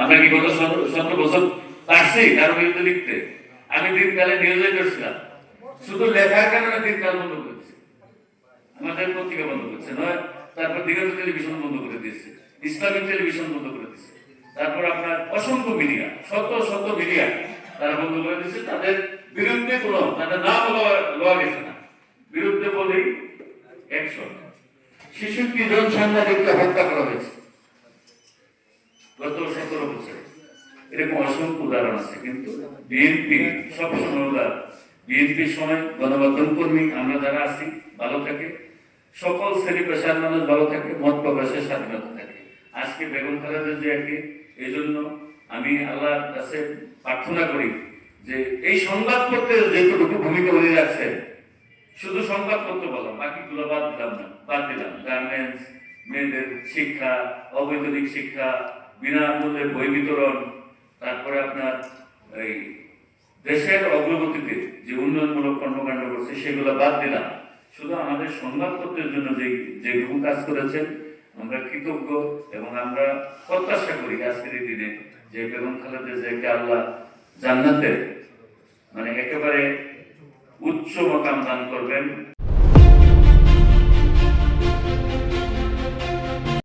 আমরা কি গত 17 বছর পারছি কারো বিরুদ্ধে লিখতে? আমি দিনকালে নিউজে করছিলাম, শুধু লেখার কারণে দিনকাল বন্ধ করেছে, আমাদের পত্রিকা বন্ধ করছে নয়, তারপর দিগন্ত টেলিভিশন বন্ধ করে দিয়েছে, ইসলামিক টেলিভিশন বন্ধ করে দিয়েছে, তারপর আপনার অসংখ্য মিডিয়া, শত শত মিডিয়া তারা বন্ধ করে দিয়েছে। তাদের বিরুদ্ধে কোনো তাদের নাম লওয়া গেছে না, বিরুদ্ধে বলেই অ্যাকশন। ৬৬ জন সাংবাদিককে হত্যা করা হয়েছে গত ১৭ বছরে। এরকম অসংখ্য উদাহরণ আছে। কিন্তু বিএনপি সবসময় উদার, বিএনপির সময় গণমাধ্যম কর্মী আমরা যারা আছি ভালো থাকে, সকল শ্রেণী পেশার মানুষ ভালো থাকে, মত প্রকাশের স্বাধীনতা থাকে। আজকে বেগম খালেদা জিয়াকে এই জন্য আমি আল্লাহর কাছে প্রার্থনা করি যে এই সংবাদপত্রের যেটুকু ভূমিকা উনি রাখছেন, শুধু সংবাদপত্র বললাম, বাকিগুলো বাদ দিলাম। গার্মেন্টস, মেয়েদের শিক্ষা, অবৈতনিক শিক্ষা, বিনামূল্যে বই বিতরণ, তারপরে আপনার এই দেশের অগ্রগতিতে যে উন্নয়নমূলক কর্মকাণ্ড করছে সেগুলো বাদ দিলাম। শুধু আমাদের সংবাদপত্রের জন্য যেটুকু কাজ করেছেন আমরা কৃতজ্ঞ, এবং আমরা প্রত্যাশা করি আজকের এই দিনে যে বেগম খালেদা জিয়াকে আল্লাহ জান্নাতের মানে একেবারে উচ্চ মাকাম দান করবেন।